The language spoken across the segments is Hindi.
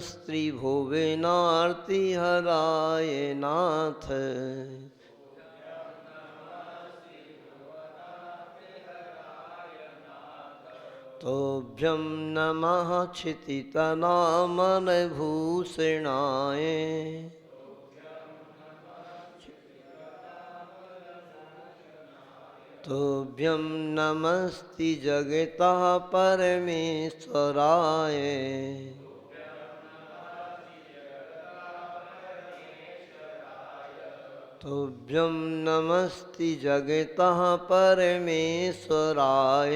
स्त्रीभुवनार्ति हराय नाथ। तोभ्यं नमः क्षितितनामनभूषणाय। तोभ्यं नमस्ति जगतः परमेश्वराय। तोभ्यं नमस्ति जगतः परमेश्वराय।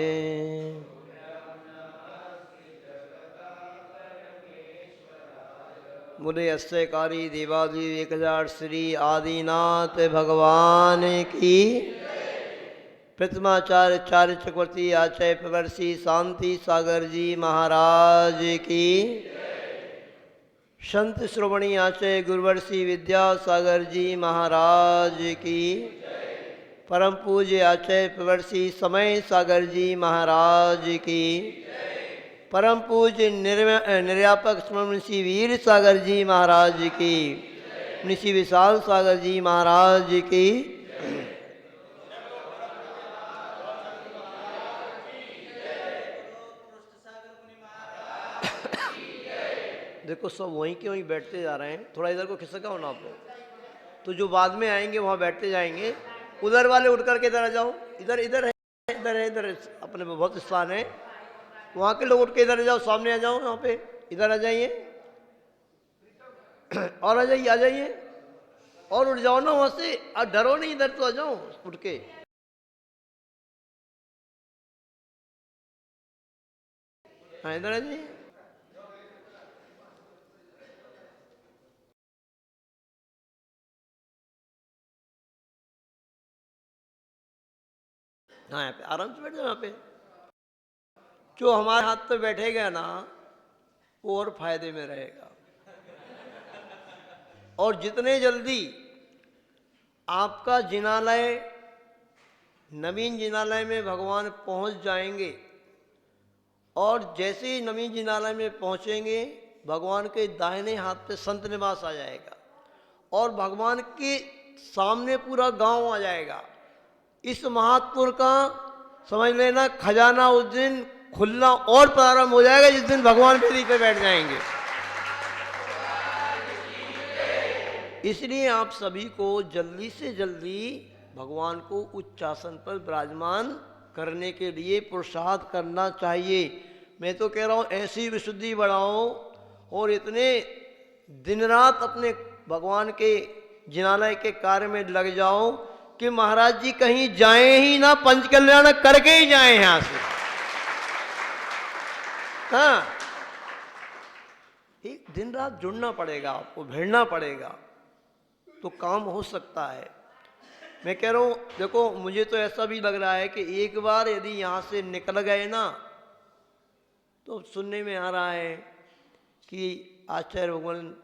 बोले अस्यकारी देवादेव 1000 श्री आदिनाथ भगवान की। प्रथमाचार्य चार्य चक्रवर्ती आचार्य प्रवर्षि शांति सागर जी महाराज की। संत श्रोमणी आचार्य गुरुवर्षि विद्यासागर जी महाराज की। परम पूज्य आचार्य प्रवर्षि समय सागर जी महाराज की। परम पूज्य निर्यापक मुंशी वीर सागर जी महाराज की। मुंशी विशाल सागर जी महाराज की। देखो सब वहीं के वहीं बैठते जा रहे हैं, थोड़ा इधर को खिसका हो ना आप लोग, तो जो बाद में आएंगे वहाँ बैठते जाएंगे। उधर वाले उठ करके इधर आ जाओ, इधर इधर है, इधर है, इधर अपने बहुत स्थान है, वहाँ के लोग उठ के इधर आ जाओ, सामने आ जाओ, यहाँ पे इधर आ जाइए और आ जाइए, आ जाइए और उठ जाओ ना वहाँ से, और डरो नहीं, इधर तो आ जाओ उठ के। हाँ इधर आ जाइए। हाँ यहाँ पे आराम से बैठ जाओ। यहाँ पे जो हमारे हाथ पे बैठेगा ना वो और फायदे में रहेगा। और जितने जल्दी आपका जिनालय नवीन जिनालय में भगवान पहुंच जाएंगे, और जैसे ही नवीन जिनालय में पहुंचेंगे भगवान के दाहिने हाथ पे संत निवास आ जाएगा, और भगवान के सामने पूरा गांव आ जाएगा। इस महात्पुर का समझ लेना खजाना उस दिन खुलना और प्रारंभ हो जाएगा जिस दिन भगवान वेदी पे बैठ जाएंगे। इसलिए आप सभी को जल्दी से जल्दी भगवान को उच्च आसन पर विराजमान करने के लिए पुरुषार्थ करना चाहिए। मैं तो कह रहा हूँ ऐसी विशुद्धि बढ़ाओ और इतने दिन रात अपने भगवान के जिनालय के कार्य में लग जाओ कि महाराज जी कहीं जाएं ही ना, पंच कल्याण करके ही जाएं यहां से। हाँ, एक दिन रात जुड़ना पड़ेगा, आपको भिड़ना पड़ेगा तो काम हो सकता है। मैं कह रहा हूं देखो, मुझे तो ऐसा भी लग रहा है कि एक बार यदि यहां से निकल गए ना, तो सुनने में आ रहा है कि आचार्य भगवान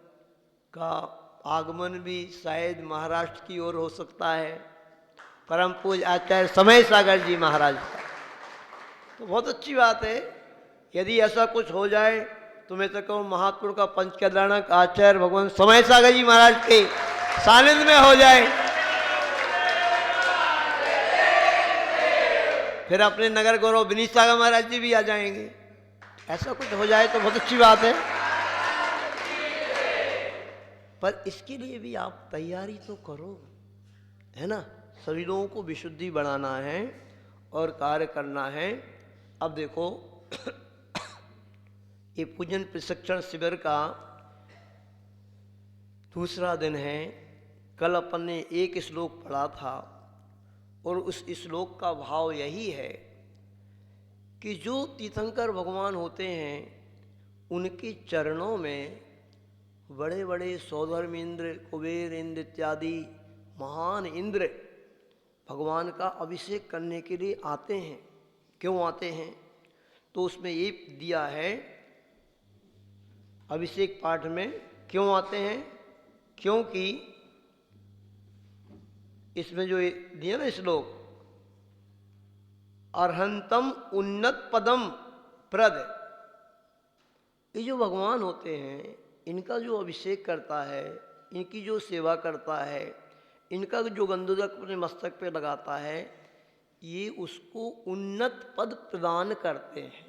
का आगमन भी शायद महाराष्ट्र की ओर हो सकता है, परम पूज्य आचार्य समय सागर जी महाराज का। तो बहुत अच्छी बात है, यदि ऐसा कुछ हो जाए तो मैं तो कहूँ महात्पुर का पंच कल्याणक आचार्य भगवान समय सागर जी महाराज के सानिध्य में हो जाए, फिर अपने नगर गौरव विनीत सागर महाराज जी भी आ जाएंगे। ऐसा कुछ हो जाए तो बहुत अच्छी बात है, पर इसके लिए भी आप तैयारी तो करो, है ना। सभी लोगों को विशुद्धि बढ़ाना है और कार्य करना है। अब देखो ये पूजन प्रशिक्षण शिविर का दूसरा दिन है। कल अपन ने एक श्लोक पढ़ा था और उस श्लोक का भाव यही है कि जो तीर्थंकर भगवान होते हैं उनके चरणों में बड़े बड़े सौधर्म इंद्र, कुबेर इंद्र इत्यादि महान इंद्र भगवान का अभिषेक करने के लिए आते हैं। क्यों आते हैं? तो उसमें ये दिया है अभिषेक पाठ में, क्यों आते हैं? क्योंकि इसमें जो दिया ना श्लोक, अर्हंतम उन्नत पदम प्रद, ये जो भगवान होते हैं, इनका जो अभिषेक करता है, इनकी जो सेवा करता है, इनका जो गंधोदक अपने मस्तक पे लगाता है, ये उसको उन्नत पद प्रदान करते हैं।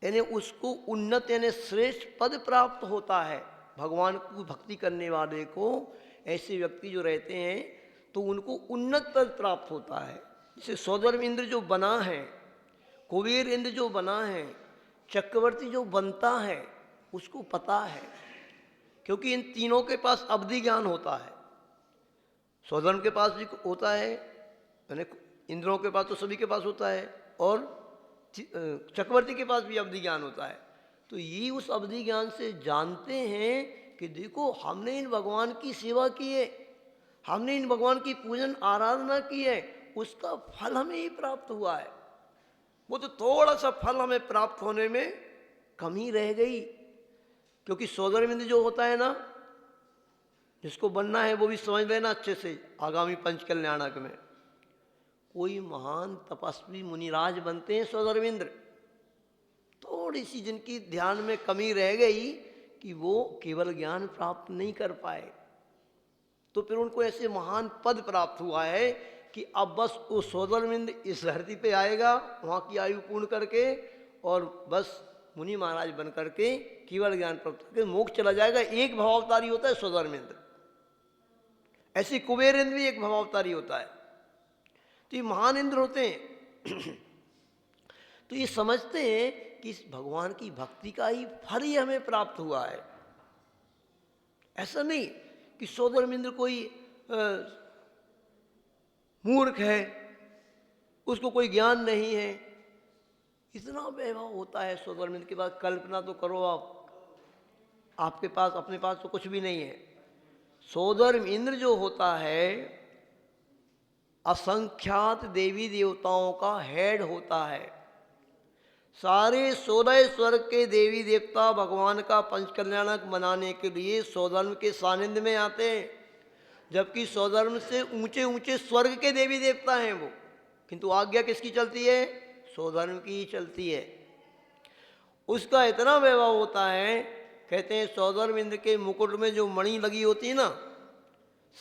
यानी उसको उन्नत यानी श्रेष्ठ पद प्राप्त होता है। भगवान की भक्ति करने वाले को, ऐसे व्यक्ति जो रहते हैं तो उनको उन्नत पद प्राप्त होता है। जैसे सौधर्म इंद्र जो बना है, कुबेर इंद्र जो बना है, चक्रवर्ती जो बनता है, उसको पता है, क्योंकि इन तीनों के पास अवधि ज्ञान होता है। सौधर्म के पास भी होता है, यानी इंद्रों के पास तो सभी के पास होता है, और चक्रवर्ती के पास भी अवधि ज्ञान होता है। तो ये उस अवधि ज्ञान से जानते हैं कि देखो हमने इन भगवान की सेवा की है, हमने इन भगवान की पूजन आराधना की है, उसका फल हमें ही प्राप्त हुआ है। वो तो थोड़ा सा फल हमें प्राप्त होने में कमी रह गई, क्योंकि सौधर्मिंद जो होता है ना, जिसको बनना है वो भी समझ लेना अच्छे से, आगामी पंच कल्याणक में कोई महान तपस्वी मुनिराज बनते हैं सौधर्मिंद्र, थोड़ी सी जिनकी ध्यान में कमी रह गई कि वो केवल ज्ञान प्राप्त नहीं कर पाए, तो फिर उनको ऐसे महान पद प्राप्त हुआ है कि अब बस वो सौधर्मिंद इस धरती पे आएगा वहाँ की आयु पूर्ण करके, और बस मुनि महाराज बन करके केवल ज्ञान प्राप्त करके मोक्ष चला जाएगा। एक भवावतारी होता है सौधर्मिंद्र, ऐसे कुबेर इंद्र भी एक भवावतारी होता है। तो ये महान इंद्र होते हैं। तो ये समझते हैं कि इस भगवान की भक्ति का ही फल ही हमें प्राप्त हुआ है। ऐसा नहीं कि सौधर्मिंद्र कोई मूर्ख है, उसको कोई ज्ञान नहीं है। इतना वैभव होता है सौधर्मिंद्र के पास, कल्पना तो करो आप, आपके पास अपने पास तो कुछ भी नहीं है। सौधर्मिंद्र जो होता है असंख्यात देवी देवताओं का हेड होता है। सारे 16 स्वर्ग के देवी देवता भगवान का पंचकल्याणक मनाने के लिए सौधर्म के सानिध्य में आते हैं, जबकि सौधर्म से ऊंचे ऊंचे स्वर्ग के देवी देवता हैं वो, किंतु आज्ञा किसकी चलती है? सौधर्म की ही चलती है। उसका इतना वैभव होता है, कहते हैं सौधर्म इंद्र के मुकुट में जो मणि लगी होती है ना,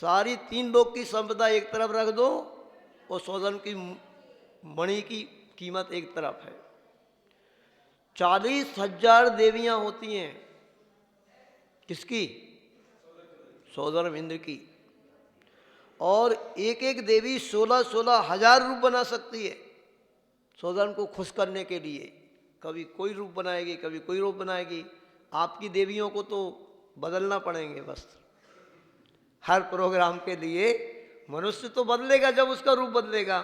सारी 3 लोक की संपदा एक तरफ रख दो और सौधर्म की मणि की कीमत एक तरफ है। 40,000 देवियां होती हैं, किसकी? सौधर्म इंद्र की। और एक एक देवी 16-16 हजार रूप बना सकती है सौधर्म को खुश करने के लिए। कभी कोई रूप बनाएगी, कभी कोई रूप बनाएगी। आपकी देवियों को तो बदलना पड़ेंगे बस हर प्रोग्राम के लिए। मनुष्य तो बदलेगा जब उसका रूप बदलेगा।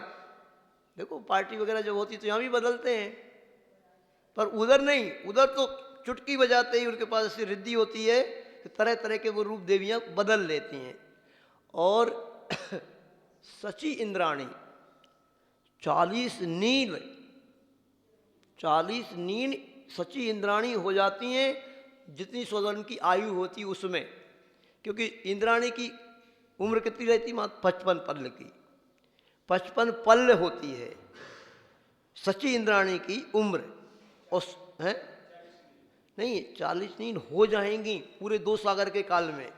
देखो पार्टी वगैरह जब होती तो यहाँ भी बदलते हैं, पर उधर नहीं, उधर तो चुटकी बजाते ही उनके पास ऐसी रिद्धि होती है कि तरह तरह के वो रूप देवियाँ बदल लेती हैं। और सची इंद्राणी 40 नील सची इंद्राणी हो जाती हैं, जितनी सौधर्म की आयु होती उसमें, क्योंकि इंद्राणी की उम्र कितनी रहती? मात्र 55 पल्ल की, 55 पल्ल होती है सची इंद्राणी की उम्र। और है नहीं, 40 नील हो जाएंगी पूरे 2 सागर के काल में,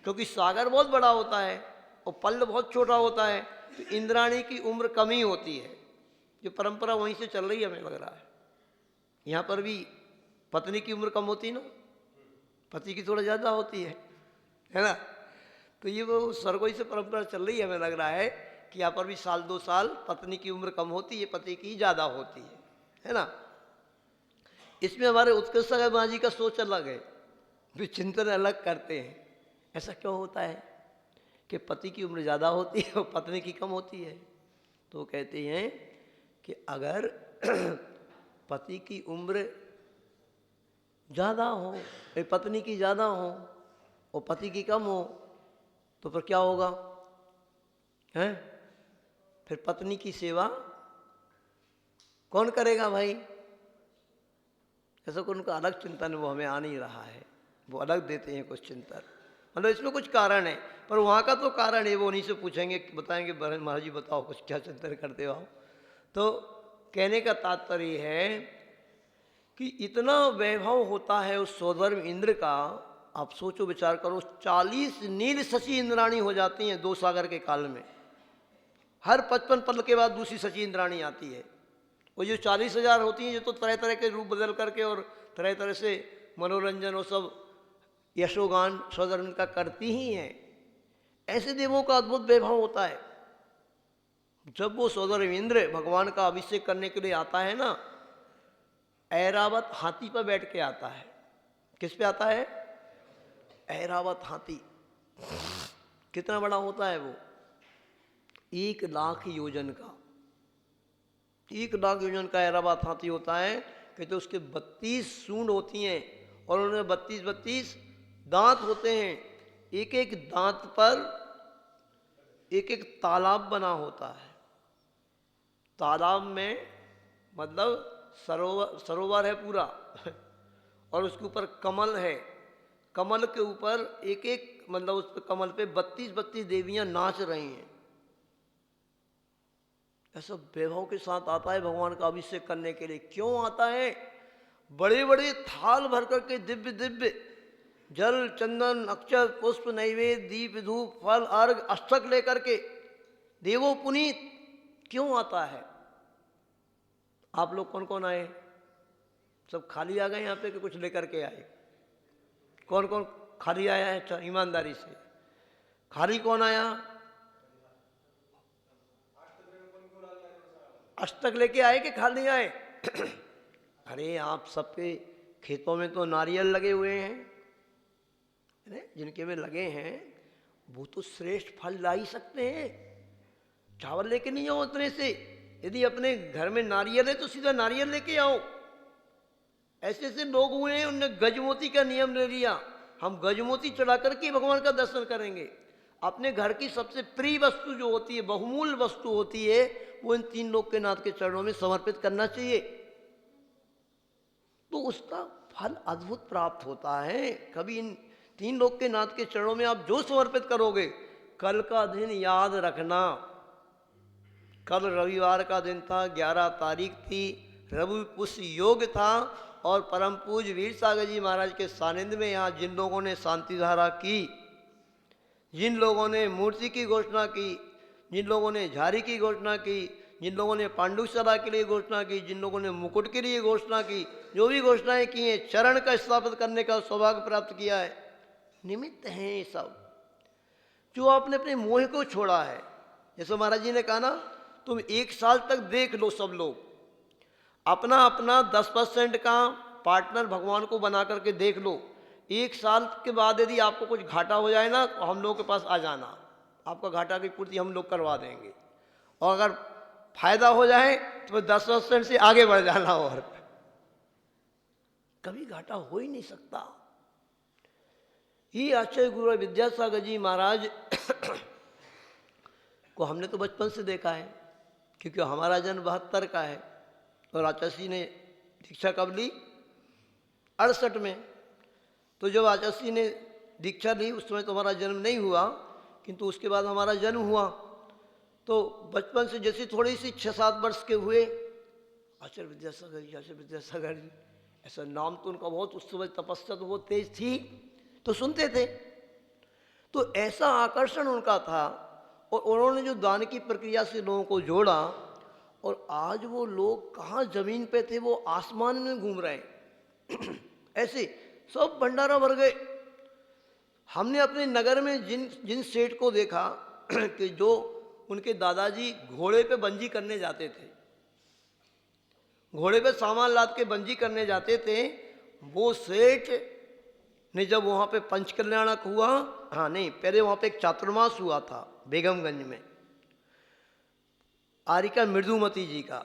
क्योंकि सागर बहुत बड़ा होता है और पल्ल बहुत छोटा होता है। तो इंद्राणी की उम्र कम ही होती है। जो परंपरा वहीं से चल रही है, हमें लग रहा है। यहाँ पर भी पत्नी की उम्र कम होती है ना, पति की थोड़ा ज़्यादा होती है ना। तो ये वो स्वर्गों से परंपरा चल रही है, हमें लग रहा है कि यहाँ पर भी 1-2 साल पत्नी की उम्र कम होती है, पति की ज़्यादा होती है ना। इसमें हमारे उत्कृष्ट माँ जी का सोच अलग है, जो चिंतन अलग करते हैं। ऐसा क्यों होता है कि पति की उम्र ज़्यादा होती है और पत्नी की कम होती है? तो कहते हैं कि अगर पति की उम्र ज़्यादा हो, पत्नी की ज़्यादा हो और पति की कम हो, तो फिर क्या होगा? हैं? फिर पत्नी की सेवा कौन करेगा भाई? ऐसा कोई उनका अलग चिंतन वो हमें आ नहीं रहा है। वो अलग देते हैं कुछ चिंतन, मतलब इसमें कुछ कारण है, पर वहाँ का तो कारण है वो उन्हीं से पूछेंगे, बताएंगे महाराज जी बताओ कुछ क्या चिंतन करते हो। तो कहने का तात्पर्य है कि इतना वैभव होता है उस सौधर्म इंद्र का। आप सोचो विचार करो, 40 नील शशि इंद्राणी हो जाती हैं 2 सागर के काल में। हर 55 पल के बाद दूसरी शशि इंद्राणी आती है। वो जो 40,000 होती हैं, ये तो तरह तरह के रूप बदल करके और तरह तरह से मनोरंजन और सब यशोगान सौधर्म का करती ही हैं। ऐसे देवों का अद्भुत वैभव होता है। जब वो सौधर्म इंद्र भगवान का अभिषेक करने के लिए आता है ना, ऐरावत हाथी पर बैठ के आता है। किस पे आता है? ऐरावत हाथी। कितना बड़ा होता है वो? 1 लाख योजन का। 1 लाख योजन का ऐरावत हाथी होता है। कहते उसके 32 सूंड होती हैं और उनमें 32 दांत होते हैं। एक एक दांत पर एक एक तालाब बना होता है। तालाब में मतलब सरोवर है पूरा और उसके ऊपर कमल है। कमल के ऊपर एक एक मतलब उस कमल पे 32 देवियां नाच रही हैं। ऐसा वैभव के साथ आता है भगवान का अभिषेक करने के लिए। क्यों आता है? बड़े बड़े थाल भर करके दिव्य दिव्य जल चंदन अक्षर पुष्प नैवेद्य दीप धूप फल अर्घ अष्टक लेकर के देवो पुनीत क्यों आता है? आप लोग कौन कौन आए? सब खाली आ गए यहाँ पे कि कुछ लेकर के आए? कौन कौन खाली आया है? अच्छा, ईमानदारी से खाली कौन आया? अष्टक लेके आए कि खाली आए? अरे आप सबके खेतों में तो नारियल लगे हुए हैं, जिनके में लगे हैं वो तो श्रेष्ठ फल ला ही सकते हैं। चावल लेके नहीं आओ उतने से। यदि अपने घर में नारियल है तो सीधा नारियल लेके आओ। ऐसे ऐसे लोग हुए हैं, उनने गजमोती का नियम ले लिया, हम गजमोती चढ़ा करके भगवान का दर्शन करेंगे। अपने घर की सबसे प्रिय वस्तु जो होती है, बहुमूल्य वस्तु होती है, वो इन 3 लोकनाथ के चरणों में समर्पित करना चाहिए। तो उसका फल अद्भुत प्राप्त होता है। कभी इन 3 लोकनाथ के चरणों में आप जो समर्पित करोगे, कल का दिन याद रखना। कल रविवार का दिन था, 11 तारीख थी, रवि पुष्य योग था और परम पूज्य वीर सागर जी महाराज के सानिध्य में यहाँ जिन लोगों ने शांति धारा की, जिन लोगों ने मूर्ति की घोषणा की, जिन लोगों ने झारी की घोषणा की, जिन लोगों ने पांडुसभा के लिए घोषणा की, जिन लोगों ने मुकुट के लिए घोषणा की, जो भी घोषणाएं की हैं, चरण का स्थापित करने का सौभाग्य प्राप्त किया है, निमित्त हैं ये सब। जो आपने अपने मोह को छोड़ा है, जैसे महाराज जी ने कहा ना, तुम 1 साल तक देख लो, सब लोग अपना अपना 10% का पार्टनर भगवान को बना करके देख लो। 1 साल के बाद यदि आपको कुछ घाटा हो जाए ना, तो हम लोग के पास आ जाना, आपका घाटा की पूर्ति हम लोग करवा देंगे। और अगर फायदा हो जाए तो 10% से आगे बढ़ जाना। और कभी घाटा हो ही नहीं सकता। ये आचार्य गुरु विद्यासागर जी महाराज को हमने तो बचपन से देखा है, क्योंकि हमारा जन्म 72 का है और आचार्य ने दीक्षा कब ली? 68 में। तो जब आचार्य ने दीक्षा ली उस समय तो हमारा जन्म नहीं हुआ, किंतु उसके बाद हमारा जन्म हुआ। तो बचपन से जैसे थोड़ी सी 6-7 वर्ष के हुए, आचार्य विद्यासागर जी, ऐसा नाम तो उनका बहुत, उस समय तपस्या तो बहुत तेज थी, तो सुनते थे। तो ऐसा आकर्षण उनका था और उन्होंने जो दान की प्रक्रिया से लोगों को जोड़ा, और आज वो लोग कहाँ जमीन पे थे, वो आसमान में घूम रहे हैं। ऐसे सब भंडारा भर गए। हमने अपने नगर में जिन सेठ को देखा कि जो उनके दादाजी घोड़े पे बंजी करने जाते थे, घोड़े पे सामान लाद के बंजी करने जाते थे, वो सेठ ने जब वहाँ पे पंचकल्याणक हुआ, हाँ नहीं, पहले वहाँ पे एक चातुर्मास हुआ था बेगमगंज में, आरिका मृदुमती जी का,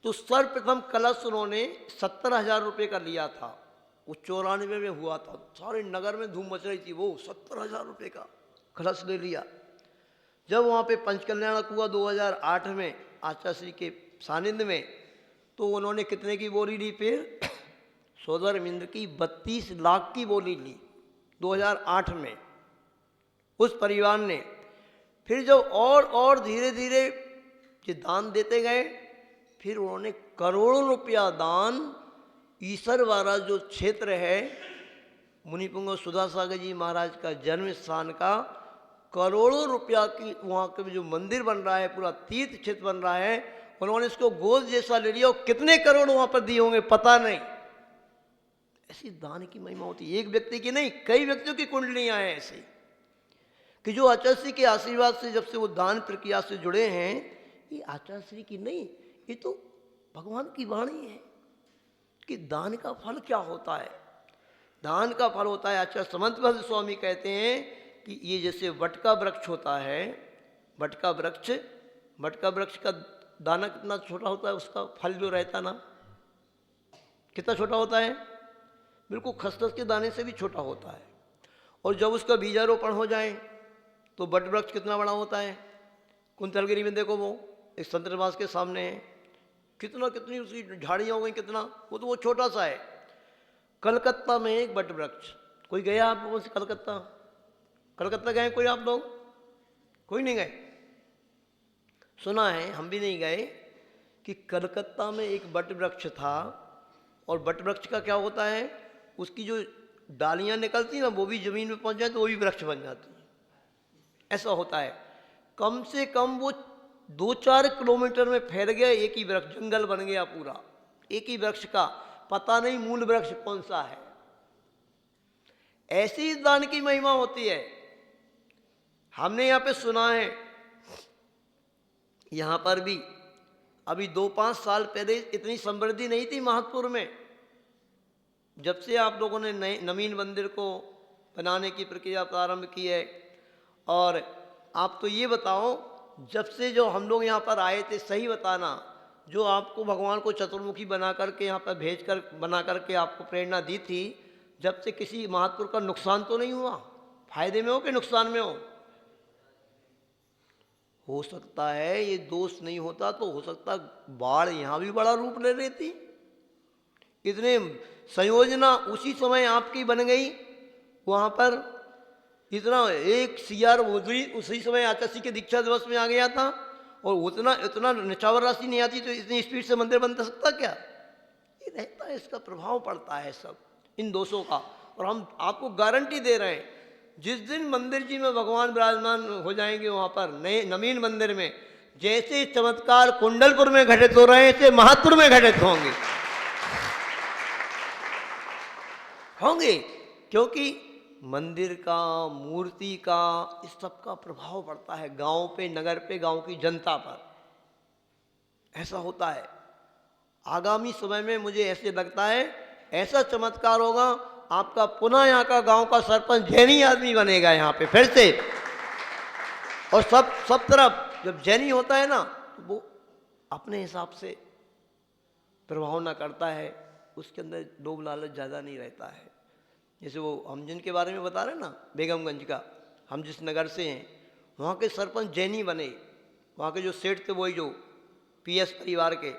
तो सर्वप्रथम कलश उन्होंने 70,000 रुपये का लिया था। वो 94 में हुआ था, सारे नगर में धूम मच रही थी। वो 70,000 रुपये का कलश ले लिया। जब वहाँ पे पंचकल्याणक हुआ 2008 में आचार्य श्री के सानिध्य में, तो उन्होंने कितने की बोली ली? फिर सौधर्म इंद्र की 32 लाख की बोली ली 2008 में उस परिवार ने। फिर जब और धीरे धीरे ये दान देते गए, फिर उन्होंने करोड़ों रुपया दान ईसर वाला जो क्षेत्र है मुनिपुंग सुधा सागर जी महाराज का जन्म स्थान का, करोड़ों रुपया की वहाँ के जो मंदिर बन रहा है, पूरा तीर्थ क्षेत्र बन रहा है, उन्होंने इसको गोद जैसा ले लिया और कितने करोड़ वहाँ पर दिए होंगे पता नहीं। ऐसी दान की महिमा होती है, एक व्यक्ति की नहीं, कई व्यक्तियों की कुंडलियाँ हैं ऐसी कि जो आचार्य श्री के आशीर्वाद से जब से वो दान प्रक्रिया से जुड़े हैं, ये आचार्य श्री की नहीं, ये तो भगवान की वाणी है कि दान का फल क्या होता है। दान का फल होता है, आचार्य समंतभद्र स्वामी कहते हैं कि ये जैसे वट का वृक्ष होता है, वट का वृक्ष का दाना कितना छोटा होता है, उसका फल जो रहता ना कितना छोटा होता है, बिल्कुल खसखस के दाने से भी छोटा होता है। और जब उसका बीजारोपण हो जाए तो वट वृक्ष कितना बड़ा होता है। कुंतलगिरी में देखो, वो एक संतनिवास के सामने है, कितनी उसकी झाड़ियाँ हो गई, कितना वो तो वो छोटा सा है। कलकत्ता में एक वट वृक्ष, कोई गया आप लोगों से कलकत्ता गए कोई आप लोग? कोई नहीं गए? सुना है, हम भी नहीं गए, कि कलकत्ता में एक वट वृक्ष था और वट वृक्ष का क्या होता है, उसकी जो डालियां निकलती ना वो भी जमीन में पहुंच जाए तो वो भी वृक्ष बन जाती है। ऐसा होता है, कम से कम वो 2-4 किलोमीटर में फैल गया एक ही वृक्ष, जंगल बन गया पूरा एक ही वृक्ष का, पता नहीं मूल वृक्ष कौन सा है। ऐसी इस दान की महिमा होती है। हमने यहाँ पे सुना है, यहाँ पर भी अभी 2-5 साल पहले इतनी समृद्धि नहीं थी महतपुर में। जब से आप लोगों ने नए नवीन मंदिर को बनाने की प्रक्रिया प्रारंभ की है, और आप तो ये बताओ, जब से जो हम लोग यहाँ पर आए थे, सही बताना, जो आपको भगवान को चतुर्मुखी बना करके यहाँ पर भेज कर बना करके आपको प्रेरणा दी थी, जब से किसी महतपुर का नुकसान तो नहीं हुआ? फायदे में हो कि नुकसान में हो सकता है ये दोष नहीं होता तो हो सकता बाढ़ यहाँ भी बड़ा रूप ले लेती। इतने संयोजना उसी समय आपकी बन गई, वहाँ पर इतना एक सीआर उसी समय आचार्य के दीक्षा दिवस में आ गया था, और इतना निछावर राशि नहीं आती तो इतनी स्पीड से मंदिर बन सकता क्या? ये रहता है, इसका प्रभाव पड़ता है सब इन दोषों का। और हम आपको गारंटी दे रहे हैं, जिस दिन मंदिर जी में भगवान विराजमान हो जाएंगे वहाँ पर नए नवीन मंदिर में, जैसे चमत्कार कुंडलपुर में घटित हो रहे हैं ऐसे महतपुर में घटित होंगे, क्योंकि मंदिर का, मूर्ति का, इस सब का प्रभाव पड़ता है गांव पे, नगर पे, गांव की जनता पर। ऐसा होता है। आगामी समय में मुझे ऐसे लगता है ऐसा चमत्कार होगा, आपका पुनः यहाँ का गांव का सरपंच जैनी आदमी बनेगा यहाँ पे फिर से। और सब तरफ जब जैनी होता है ना तो वो अपने हिसाब से प्रभाव ना करता है, उसके अंदर लोभ लालच ज़्यादा नहीं रहता है। जैसे वो हम जिनके बारे में बता रहे हैं ना, बेगमगंज का, हम जिस नगर से हैं, वहाँ के सरपंच जैनी बने। वहाँ के जो सेठ थे वही जो पीएस परिवार के,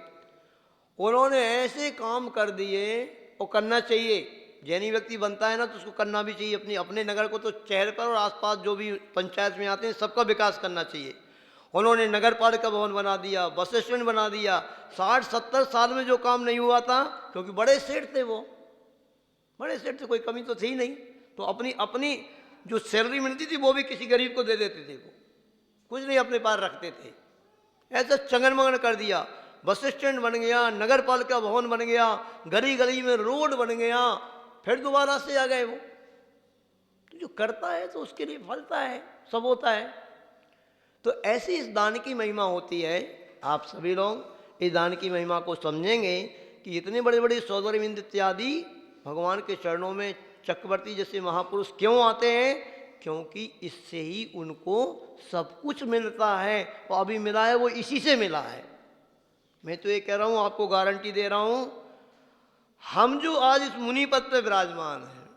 उन्होंने ऐसे काम कर दिए, वो करना चाहिए। जैनी व्यक्ति बनता है ना तो उसको करना भी चाहिए, अपने नगर को तो शहर पर और आसपास जो भी पंचायत में आते हैं सबका विकास करना चाहिए। उन्होंने नगर पालिका भवन बना दिया, बस स्टैंड बना दिया। 60-70 साल में जो काम नहीं हुआ था, क्योंकि बड़े सेठ थे, वो बड़े सेठ थे, कोई कमी तो थी नहीं, तो अपनी जो सैलरी मिलती थी वो भी किसी गरीब को दे देते थे, वो कुछ नहीं अपने पास रखते थे। ऐसा चंगन कर दिया, बस स्टैंड बन गया, नगर पालिका भवन बन गया, गली गली में रोड बन गया, फिर दोबारा से आ गए वो। तो जो करता है तो उसके लिए फलता है, सब होता है। तो ऐसी इस दान की महिमा होती है। आप सभी लोग इस दान की महिमा को समझेंगे कि इतने बड़े बड़े सौंदर्यविंद इत्यादि भगवान के चरणों में चक्रवर्ती जैसे महापुरुष क्यों आते हैं? क्योंकि इससे ही उनको सब कुछ मिलता है, और अभी मिला है वो इसी से मिला है। मैं तो ये कह रहा हूँ, आपको गारंटी दे रहा हूँ, हम जो आज इस मुनि पद पे विराजमान हैं,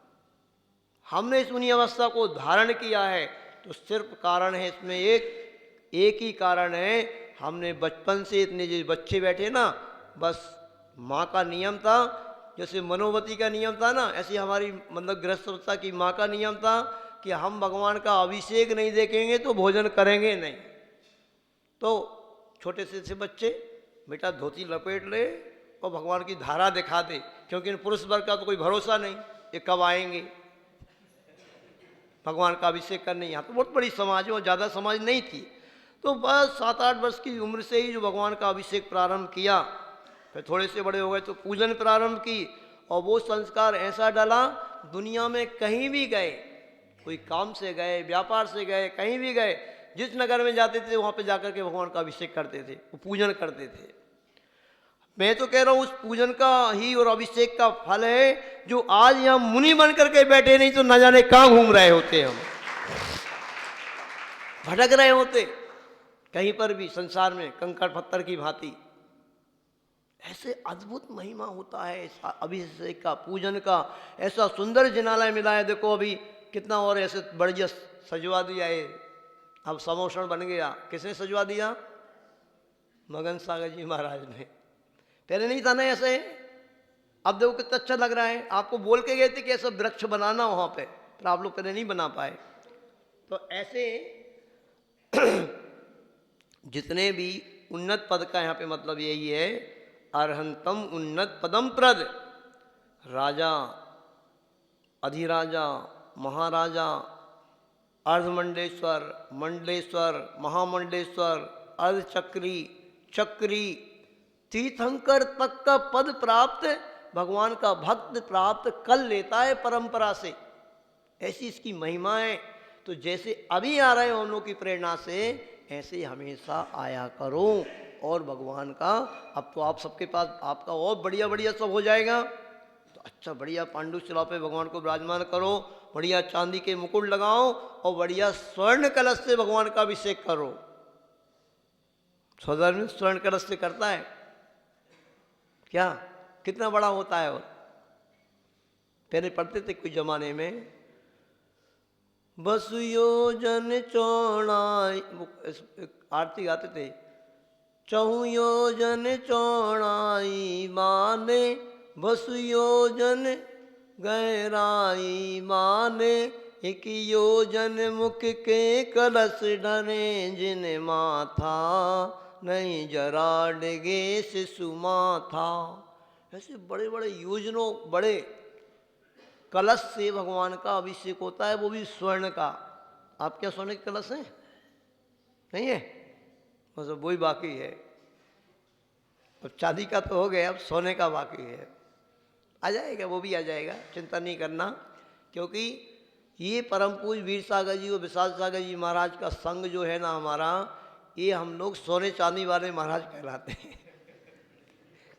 हमने इस मुनि अवस्था को धारण किया है, तो सिर्फ कारण है इसमें एक ही कारण है, हमने बचपन से इतने जो बच्चे बैठे ना, बस माँ का नियम था, जैसे मनोवती का नियम था ना, ऐसे हमारी मतलब गृहस्थवस्था की माँ का नियम था कि हम भगवान का अभिषेक नहीं देखेंगे तो भोजन करेंगे नहीं। तो छोटे से बच्चे, बेटा धोती लपेट ले और भगवान की धारा दिखा दे, क्योंकि इन पुरुष वर्ग का तो कोई भरोसा नहीं, ये कब आएंगे भगवान का अभिषेक करने। यहाँ तो बहुत बड़ी समाज है और ज़्यादा समाज नहीं थी, तो बस 7-8 वर्ष की उम्र से ही जो भगवान का अभिषेक प्रारंभ किया, फिर थोड़े से बड़े हो गए तो पूजन प्रारंभ की, और वो संस्कार ऐसा डाला, दुनिया में कहीं भी गए, कोई काम से गए, व्यापार से गए, कहीं भी गए, जिस नगर में जाते थे वहाँ पे जाकर के भगवान का अभिषेक करते थे, वो पूजन करते थे। मैं तो कह रहा हूँ उस पूजन का ही और अभिषेक का फल है जो आज यहाँ मुनि बन करके बैठे, नहीं तो न जाने कहाँ घूम रहे होते, हम भटक रहे होते कहीं पर भी संसार में कंकड़ पत्थर की भांति। ऐसे अद्भुत महिमा होता है इस अभिषेक का, पूजन का। ऐसा सुंदर जिनालय मिला है, देखो अभी कितना, और ऐसे बढ़िया सजवा दिया है, अब समोषण बन गया। किसने सजवा दिया? मगन सागर जी महाराज ने। पहले नहीं था ना ऐसे। अब देखो कितना अच्छा लग रहा है। आपको बोल के गए थे कि ऐसा वृक्ष बनाना वहाँ पे, पर आप लोग पहले नहीं बना पाए। तो ऐसे जितने भी उन्नत पद का यहाँ पे मतलब यही है, अर्हंतम उन्नत पदम प्रद, राजा, अधिराजा, महाराजा, अर्धमंडलेश्वर, मंडलेश्वर, महामंडलेश्वर, अर्धचक्री, चक्री, तीर्थंकर तक का पद प्राप्त भगवान का भक्त प्राप्त कर लेता है परंपरा से। ऐसी इसकी महिमा है। तो जैसे अभी आ रहे हो हम लोग की प्रेरणा से, ऐसे हमेशा आया करो। और भगवान का अब तो आप सबके पास आपका और बढ़िया बढ़िया सब हो जाएगा, तो अच्छा बढ़िया पांडु शिला पे भगवान को विराजमान करो, बढ़िया चांदी के मुकुट लगाओ और बढ़िया स्वर्ण कलश से भगवान का अभिषेक करो। स्वधर्म स्वर्ण कलश से करता है क्या? कितना बड़ा होता है। और पहले पढ़ते थे कुछ जमाने में, बस योजन चौड़ाई, आरती गाते थे, चहु योजन चौड़ाई माने, बस योजन गहराई माने, एक योजन मुख के कलश डरे, जिन माथा नहीं जरा डिगे शिशु माथा। ऐसे बड़े बड़े योजनों बड़े कलश से भगवान का अभिषेक होता है, वो भी स्वर्ण का। आप क्या सोने के कलश हैं? नहीं है, बस वही बाकी है। अब चांदी का तो हो गया, अब सोने का बाकी है। आ जाएगा, वो भी आ जाएगा, चिंता नहीं करना। क्योंकि ये परम पूज्य वीर सागर जी और विशाल सागर जी महाराज का संग जो है ना हमारा, ये हम लोग सोने चांदी वाले महाराज कहलाते हैं।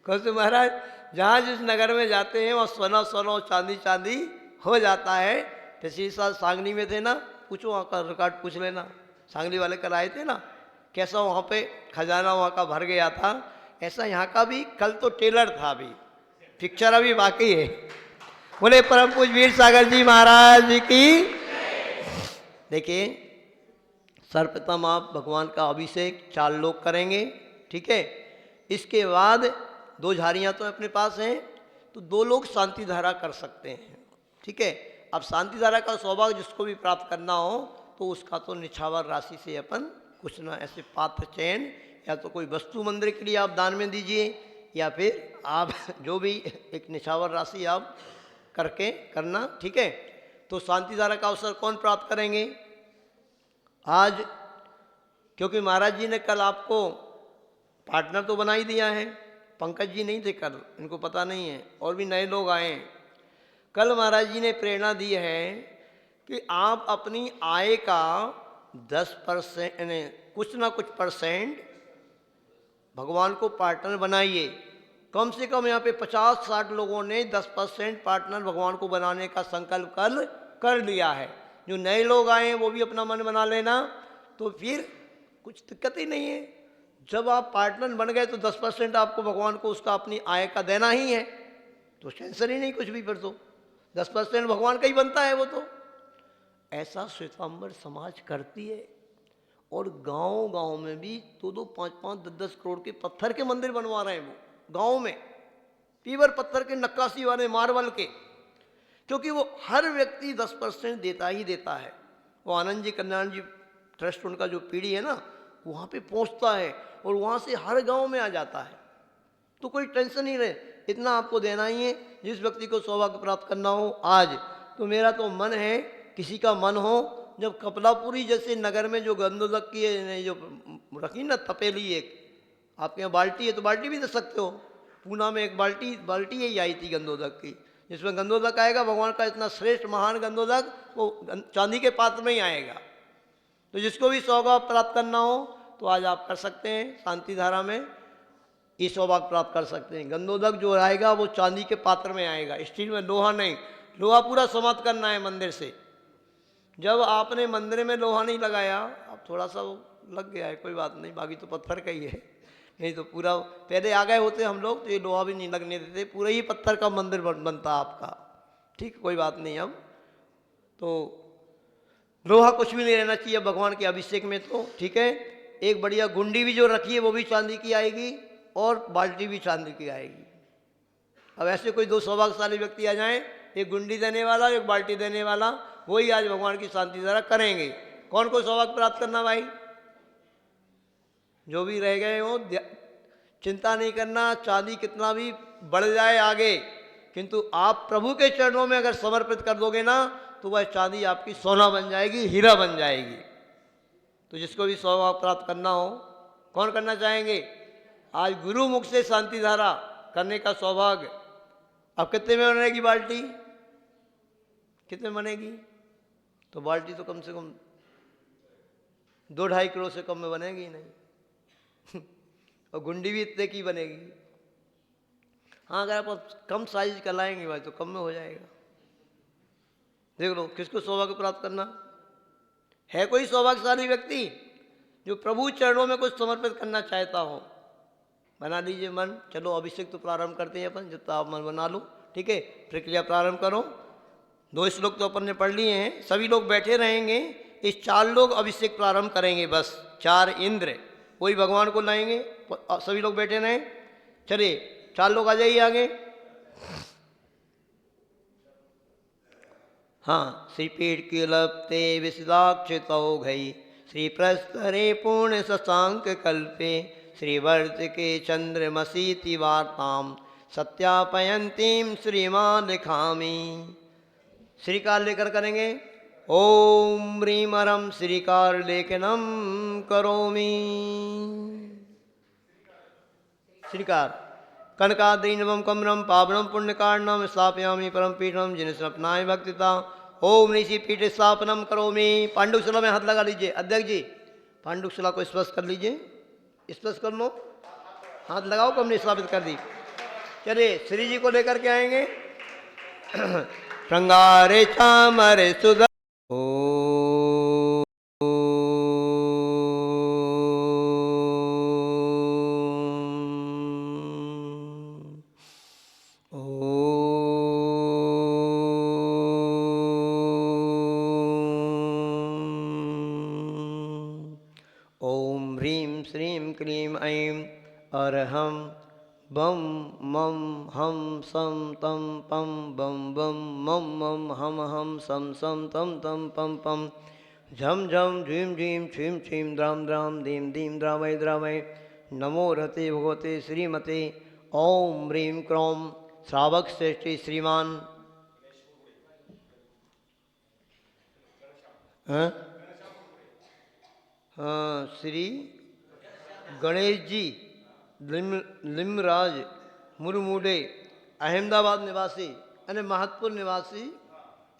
कौन से महाराज? जहाँ जिस नगर में जाते हैं वहाँ सोना सोना और चांदी चांदी हो जाता है। पिछले साल सांगली में थे ना, पूछो वहाँ का रिकॉर्ड पूछ लेना, सांगली वाले कल आए थे ना, कैसा वहाँ पे खजाना वहाँ का भर गया था। ऐसा यहाँ का भी कल तो टेलर था, अभी पिक्चर अभी बाकी है। बोले परम पूज्य वीर सागर जी महाराज की। देखिए सर्वप्रथम आप भगवान का अभिषेक 4 लोग करेंगे, ठीक है। इसके बाद 2 झाड़ियाँ तो अपने पास हैं, तो 2 लोग शांति धारा कर सकते हैं, ठीक है। अब शांति धारा का सौभाग्य जिसको भी प्राप्त करना हो तो उसका तो निछावर राशि से अपन कुछ ना ऐसे पात्र चयन, या तो कोई वस्तु मंदिर के लिए आप दान में दीजिए, या फिर आप जो भी एक निछावर राशि आप करके करना, ठीक है। तो शांति धारा का अवसर कौन प्राप्त करेंगे आज? क्योंकि महाराज जी ने कल आपको पार्टनर तो बना ही दिया है। पंकज जी नहीं थे कल, इनको पता नहीं है, और भी नए लोग आए हैं। कल महाराज जी ने प्रेरणा दी है कि आप अपनी आय का 10% कुछ ना कुछ परसेंट भगवान को पार्टनर बनाइए। कम से कम यहाँ पे 50-60 लोगों ने 10% पार्टनर भगवान को बनाने का संकल्प कर लिया है। जो नए लोग आए हैं वो भी अपना मन बना लेना, तो फिर कुछ दिक्कत ही नहीं है। जब आप पार्टनर बन गए तो 10% आपको भगवान को उसका अपनी आय का देना ही है, तो टेंशन ही नहीं कुछ भी। फिर तो 10% भगवान का ही बनता है वो तो। ऐसा श्वेतांबर समाज करती है। और गांव गांव में भी 2-2, 5-5, 10-10 करोड़ के पत्थर के मंदिर बनवा रहे हैं वो गांव में, पीवर पत्थर के, नक्काशी वाले, मार्बल के। क्योंकि वो हर व्यक्ति 10% देता ही देता है। वो आनंद जी कल्याण जी ट्रस्ट उनका जो पीढ़ी है ना, वहाँ पे पहुँचता है और वहाँ से हर गांव में आ जाता है। तो कोई टेंशन नहीं रहे, इतना आपको देना ही है। जिस व्यक्ति को सौभाग्य प्राप्त करना हो आज, तो मेरा तो मन है, किसी का मन हो, जब कपलापुरी जैसे नगर में जो गंधोदक की जो रखी ना तपेली, एक आपके यहाँ बाल्टी है तो बाल्टी भी दे सकते हो। पूना में एक बाल्टी यही आई थी गंधोदक की, जिसमें गंधोदक आएगा, भगवान का इतना श्रेष्ठ महान गंधोदक, वो चांदी के पात्र में ही आएगा। तो जिसको भी सौभाग्य प्राप्त करना हो तो आज आप कर सकते हैं, शांति धारा में ये सौभाग्य प्राप्त कर सकते हैं। गंधोदक जो आएगा वो चांदी के पात्र में आएगा, स्टील में, लोहा नहीं। लोहा पूरा समाप्त करना है मंदिर से। जब आपने मंदिर में लोहा नहीं लगाया, अब थोड़ा सा वो लग गया है, कोई बात नहीं, बाकी तो पत्थर का ही है, नहीं तो पूरा पहले आ गए होते हम लोग तो ये लोहा भी नहीं लगने देते, पूरा ही पत्थर का मंदिर बनता आपका। ठीक, कोई बात नहीं। अब तो लोहा कुछ भी नहीं रहना चाहिए भगवान के अभिषेक में, तो ठीक है। एक बढ़िया गुंडी भी जो रखी है वो भी चांदी की आएगी, और बाल्टी भी चांदी की आएगी। अब ऐसे कोई दो सौभाग्यशाली व्यक्ति आ जाएं, एक गुंडी देने वाला, एक बाल्टी देने वाला, वही आज भगवान की शांति द्वारा करेंगे। कौन को सौभाग्य प्राप्त करना भाई? जो भी रह गए हो, चिंता नहीं करना, चांदी कितना भी बढ़ जाए आगे, किंतु आप प्रभु के चरणों में अगर समर्पित कर दोगे ना, तो वह चांदी आपकी सोना बन जाएगी, हीरा बन जाएगी। तो जिसको भी सौभाग्य प्राप्त करना हो, कौन करना चाहेंगे? आज गुरु मुख से शांति धारा करने का सौभाग्य। अब कितने में बनेगी बाल्टी? कितने बनेगी? तो बाल्टी तो कम से कम 2-2.5 किलो से कम में बनेगी ही नहीं। और गुंडी भी इतने की बनेगी। हाँ, अगर आप कम साइज का लाएंगे भाई तो कम में हो जाएगा। देख लो, किसको सौभाग्य प्राप्त करना है? कोई सौभाग्यशाली व्यक्ति जो प्रभु चरणों में कुछ समर्पित करना चाहता हो, बना लीजिए मन। चलो अभिषेक तो प्रारंभ करते हैं अपन, जितना आप मन बना लो, ठीक है। प्रक्रिया प्रारंभ करो। 2 श्लोक तो अपन ने पढ़ लिए हैं, सभी लोग बैठे रहेंगे। इस 4 लोग अभिषेक प्रारंभ करेंगे, बस 4 इंद्र वही भगवान को लाएंगे, सभी लोग बैठे रहें। चलिए 4 लोग आ जाइए आगे। हाँ, श्री पीठ की लपते विशदाक्षितौ घई, श्री प्रस्तरे पूर्ण शशांक कल्पे, श्रीवर्त के चंद्रमसीति वार्ताम, सत्यापयंतीम श्रीमान लिखामी। श्रीकार लेकर करेंगे। ओम ह्रीम हरम श्रीकार लेखनम करोमि। श्रीकार कनकाद्रीनवम कमरम पावनम पुण्यकारणम स्थापयामि परम पीठम जिन स्वप्नाय भक्तिता। ओम ऋषि पीठ स्थापनम करोमि। पांडुशिला में हाथ लगा लीजिए। अध्यक्ष जी, पांडुशिला को स्पर्श कर लीजिए, स्पर्श कर लो, हाथ लगाओ, को हमने स्थापित कर दी। चलिए श्री जी को लेकर के आएंगे। श्रृंगारे चामरे सुध ओम ह्रीं श्रीं क्लीं ऐं अरहं बम मम हम सम तम पम बम बम मम मम हम सम सम तम तम पम पम झम झम झीं झीं छीं छीं द्राम द्राम दीं दीं द्रावय द्रावय। नमो रहते भगवते श्रीमते। ओम ह्रीं क्रों श्रावक श्रेष्ठी श्रीमान। हाँ, श्री गणेश जी लिमराज मुरमुडे, अहमदाबाद निवासी, यानी महतपुर निवासी,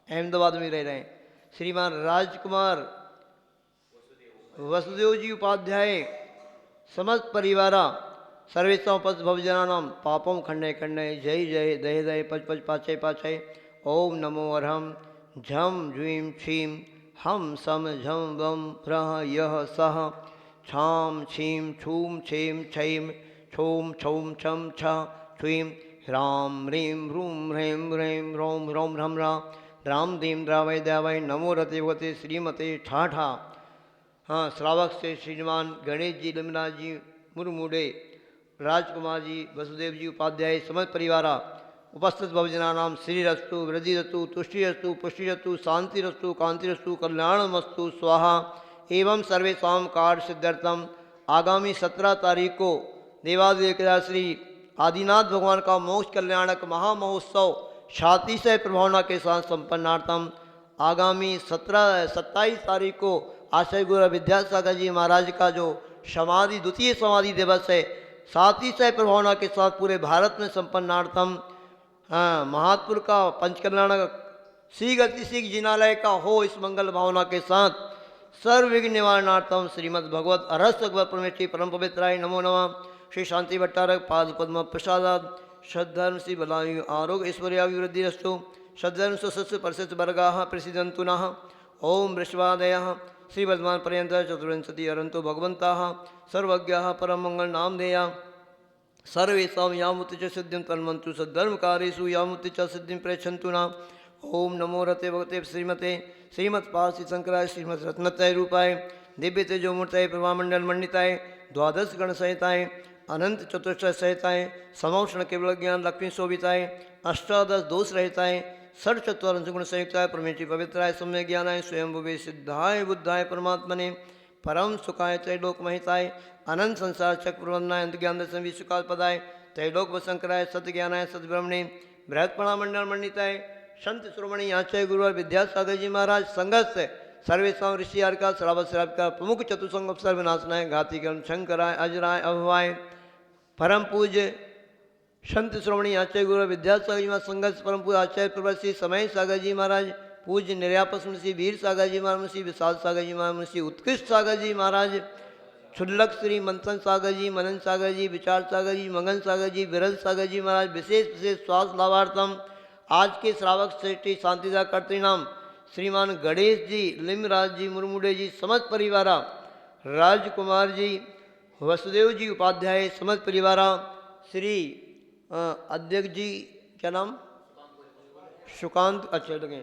अहमदाबाद में रह रहे हैं। श्रीमान राजकुमार वसुदेव जी उपाध्याय समस्त परिवारा सर्वेशम पद भवजनानाम पापम खंडय खंडय जय जय दय दय पच पच पाचय पाचय। ओम नमो अर्हम झम झीं छीं हम सम झम वम रह यह सह छाम छीं छूम छीं छईं छूम छौम छम छ छुईं ह्राम ह्रीं ह्रूं ह्रीं ह्रीं ह्रौं ह्रौं ह्रम रा राम दीम द्रावय द्यावय। नमो रते भगवते श्रीमते ठाठा। हाँ, श्रावक से श्रीमान गणेश जी लिमराज जी मुरमुडे, राजकुमार जी वसुदेव जी उपाध्याय समस्त परिवारा उपस्थित भवजनानाम श्रीरस्तु वृद्धिरस्तु तुष्टिरस्तु पुष्टिरस्तु शांतिरस्तु कांतिरस्तु कल्याणमस्तु स्वाहा। एवं सर्वेषां कार्य सिद्ध्यर्थम आगामी 17 तारीख को देवादिदेव श्री आदिनाथ भगवान का मोक्ष कल्याणक महामहोत्सव शांति से प्रभावना के साथ संपन्नार्थम आगामी 27 तारीख को आचार्य गुरु विद्यासागर जी महाराज का जो द्वितीय समाधि दिवस है, साथ ही से प्रभावना के साथ पूरे भारत में संपन्नार्थम महात्पुर का पंचकल्याणक श्री गति सिंह जिनालय का हो इस मंगल भावना के साथ सर्व विघ्न निवारणार्थम श्रीमद् भगवत अरहस्य परमेश्वरी परम पवित्राय नमो नमः। श्री शांति भट्टारक पाद पद्म प्रसादाद सद्धर्म श्री बलायु आरोग्य ऐश्वर्याभिवृद्धि रस्तु सद्धर्म स्वस्य परस्य वर्गा प्रसिद्धंतु नः। ओम वृषभादय श्री वर्धमान पर्यंत चतुर्विंशति अरंतो भगवंता सर्वज्ञ परम मंगल नामधेया सर्वेशा यामुति च सिद्धिं तन्मंतु सद्धर्मकारेषु यामुति च सिद्धिं प्रेक्षन्तु नाम। ओम नमो रते भगवते श्रीमते श्रीमत्पार्षि शंकराय श्रीमद रत्नत्रय रूपाय दिव्य तेजोमूर्तये प्रभामंडल मंडिताय द्वादश गण सहिताय अनंत चतुष्टय सहिताय समौषण केवल ज्ञान लक्ष्मी शोभिताय अष्टादश दोष रहिताय षट चत्वारिंश गुण संयुक्ताय परमेश्वरी पवित्राय सम्य ज्ञानाय स्वयं भुवे सिद्धाय बुद्धाय परमात्मने परम सुखाय त्रैलोक महिताय अनंत संसार चक्र प्रबंधनाय अंत ज्ञान दर्शन विश्वकाल पदाय त्रैलोक वशंकराय सत्य ज्ञानाय सद्ब्रह्मणे बृहत्पणा मंडल मंडिताय संत श्रोमणी आचार्य गुरुवर विद्यासागर जी महाराज संगत से सर्वेशा ऋषि का श्रावत श्राव का प्रमुख चतुसंग अवसर विनाशनाय घाती कर्म शंकराय अजराय अभवाय परम पूज्य संत श्रोमणी आचार्य गुरु विद्यासागर जी महाराज संगत परम पूज्य आचार्य प्रवर श्री समय सागर जी महाराज पूज्य निर्यापस मुंशी वीर सागर जी महाराज मुंशी विशाल सागर जी महाराज मुंशी उत्कृष्ट सागर जी महाराज क्षुल्लक श्री मंथन सागर जी मनन सागर जी विचार सागर जी मंगन सागर जी विरल सागर जी महाराज विशेष स्वास्थ्य लाभार्थम आज के श्रावक श्रेष्ठी शांतिदा कर्तृनाम श्रीमान गणेश जी लिमराज जी मुरमुडे जी समस्त परिवारा राजकुमार जी वसुदेव जी उपाध्याय समस्त परिवारा श्री अध्यक्ष जी क्या नाम सुकांत अच्छा लगे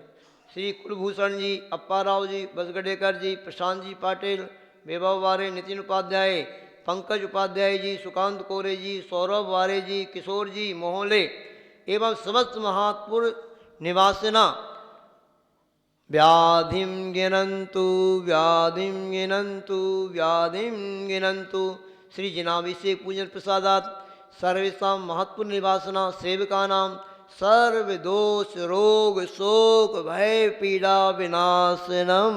श्री कुलभूषण जी अप्पा राव जी बसगडेकर जी प्रशांत जी पाटिल वैभव वारे नितिन उपाध्याय पंकज उपाध्याय जी सुकांत कोरे जी सौरभ वारे जी किशोर जी मोहल्ले एवं समस्त महात्पुर निवासिना व्याधिं गिनन्तु व्याधिं गिनन्तु व्याधिं गिनन्तु श्री जिनाभिषेक पूजन प्रसादात सर्वेषां महात्पुर निवासिना सेवकानां सर्व दोष रोग शोक भय पीड़ा विनाशनम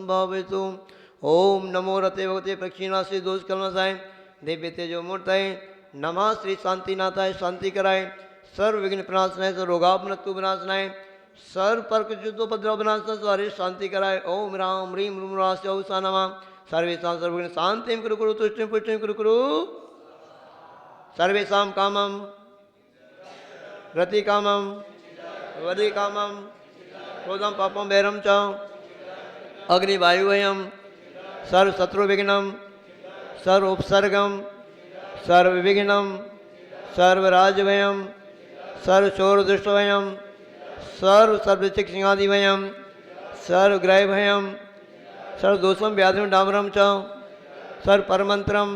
भवतु। ओम नमो रते भगवते प्रक्षिणा श्री दोष कलमसाय दिव्य तेजो मूर्तये नमः श्री शांतिनाथाय शांति कराय सर्व विघ्न प्रणाशनाय सर्व रोगापनत्तु विनाशनाय सर्व पर्क युद्धोपद्रव विनाशनाय हरे शांति कराय। ओम राम ह्रीं रूम रास्य औसा नमः सर्वेषां सर्वविघ्न शांतिं कुरु कुरु तुष्टिं पुष्टिं कुरु कुरु सर्वेषां कामं रति कामं वदि कामं क्रोधं पापं वैरं च अग्निवायुवयं सर्व शत्रुविघ्नं सर्व उपसर्गं सर्वविघ्नं सर्वराजवयं सर्वचोरदुष्टभयं सर्वचिक्षिंगादिभयं सर्वग्रहभयं सर्वदोषं व्याधिं डामरं च सर्वपरमंत्रं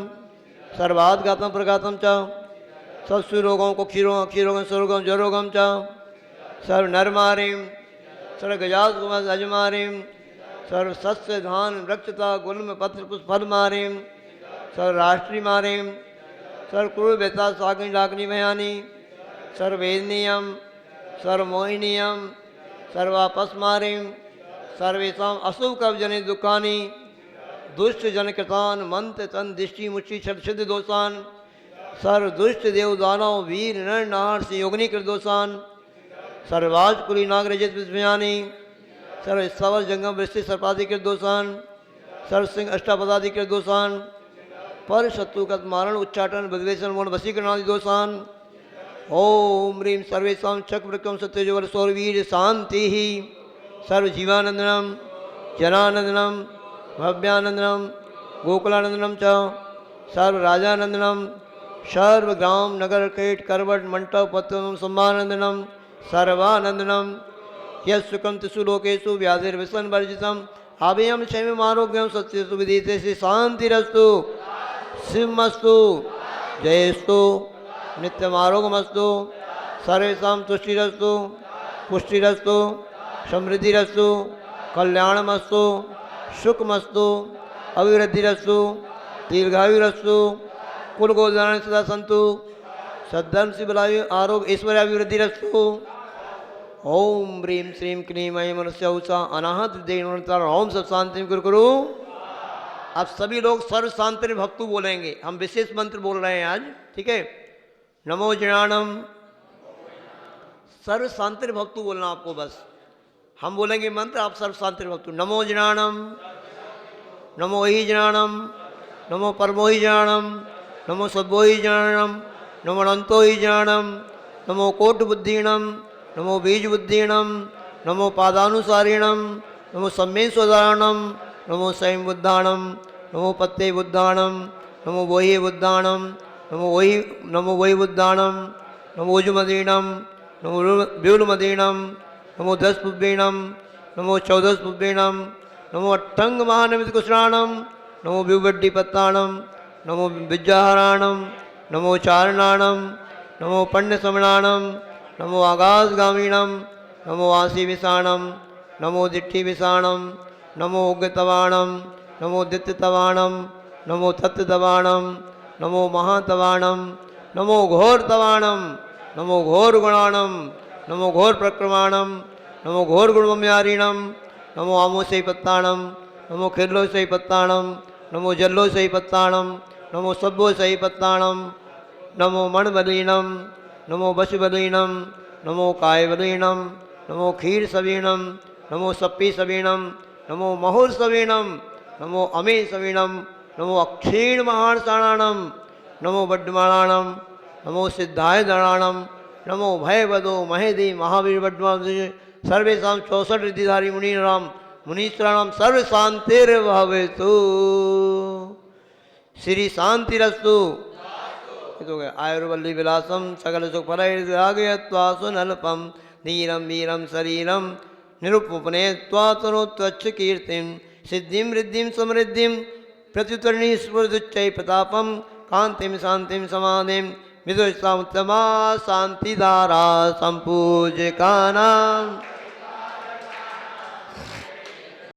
सर्वाद्घातं प्रघातं च सर्वसुरोगं कुक्षिरोगं अक्षिरोगं स्वरोगं जरोगं च सर्वनरमारीं सर्वगजाजमारीं सर्वसस्य धान वृक्षता गुल्म पत्र पुष्प फलमारीं सर्वराष्ट्रीमारीं सर्वक्रूरभेता साग्नि डाग्नि भयानी सर्ववेदनीयं सर्वमोहिनीयं सर्वापस्मारीं सर्वेषाम् अशुभकर्मजनित दुःखानि दुष्टजनकृतान् मंत्र तन दृष्टि मुष्टि छद दोषान् सर्वदुष्ट देव दानव वीर नर नार से योगिनी कृत दोषान् सर्वाज कुली नागरजित विस्मयानी सर्व सवर जंगम वृष्टि सर्पाधिकृत दोषान् सर्व सिंह अष्टापदाधिकृत दोषान् पर शत्रुगत मारण उच्चाटन बद्वेषण मोन वशीकरणादि दोषान्। ओम ह्रीं सर्वेषां चक्रवृक्षं सत्यजोवर सौरवीर शांति ही सर्वजीवानंदनम जनानंदनम भव्यानंदनम गोकुलानंदनम च सर्वराजानंदनम सर्वग्राम नगर केट करवट मंटप पत्रम सम्मानंदनम सर्वानंदनम यस्सुखं तिषु लोकेषु व्याधिर्विषं वर्जितम् अभयं क्षयम् आरोग्यं सत्यस्तु विदितेषु शान्तिरस्तु शिवमस्तु जयस्तु नित्यमारोग्यमस्तु सर्वेषां तुष्टिरस्तु पुष्टिरस्तु समृद्धिरस्तु कल्याणमस्तु सुखमस्तु अभिवृद्धिरस्तु दीर्घायुरस्तु कुलगोदान सदा सन्तु सद्धर्म से बलायु आरोग्य ऐश्वर्य अभिवृद्धि रस्तु। ओम ह्रीम श्रीम क्लीम ऐं मनुष्य उषा अनाहत देवता ओम सब शांति गुरु। अब सभी लोग सर्व शांति भक्तु बोलेंगे, हम विशेष मंत्र बोल रहे हैं आज, ठीक है। नमो जनानम, सर्व शांति भक्तु बोलना आपको, बस हम बोलेंगे मंत्र, आप सर्व शांति भक्तु। नमो जनानम, नमो ही जनानम, नमो परमो ही जनानम, नमो सद्भो ही जनानम, नमो अनंतो ही जनानम, नमो कोट बुद्धिणम, नमो बीज बुद्धिणम, नमो पादानुसारिणम, नमो सम्मेश्वराणम, नमो स्वयं बुद्धाणम, नमो पत्ते बुद्धाणम, नमो वही बुद्धाणम, नमो वही बुद्धाणम, नमो उजुमदीणम, नमो व्यूलमदीणम, नमो 10 पुब्बीणम, नमो 14 पुब्बीणम, नमो अट्टंग महानमित कुशराणम, नमो व्यूवड्डी पत्ताणम, नमो विद्याहराणम, नमो चारणाणम, नमो पंड समणाणम, नमो आगासगामीणम, नमो आसी विषाणम, नमो दिट्ठी विषाणम, नमो उग्रतवाणम, नमो दित्यतवाणम, नमो तत्तवाणम, नमो महातवाणम, नमो घोर तवाणम, नमो घोर गुणाणम, नमो घोर प्रक्रमाणम, नमो घोर गुणमयारिणम, नमो आमोसई पत्ताणम, नमो खिल्लोसई पत्ताणम, नमो जल्लोसई पत्ताणम, नमो सब्बोसई पत्ताणम, नमो मणबलीणम, नमो बशबलीणम, नमो कायबलीणम, नमो क्षीर सवीणम, नमो सप्पी सवीणम, नमो महुर सवीणम, नमो अमे सवीणम, नमो अक्षीण महाणसाणाणम, नमो बड्डमाणाणम, नमो सिद्धाय दणाणम, नमो भयवदो महेदी महावीर बड्डमा सर्वेशा 64 रिद्धिधारी मुनीराम मुनीश्वराणाम सर्व शांतिर्भवेतु। श्री शांतिरस्तु। आयुर्वल्ली विलासम सकल सुख फलैर्रागयत्वासुनल्पम धीरम वीरम शरीरम निरुपने त्वातनोत्वच्छ कीर्तिम सिद्धिं रिद्धिं समृद्धिं प्रत्युतरणी स्फुरदुच्चै प्रतापम कांतिम शांतिम समाधिम विदुषामुत्तमा शांतिधारा संपूज्यकानां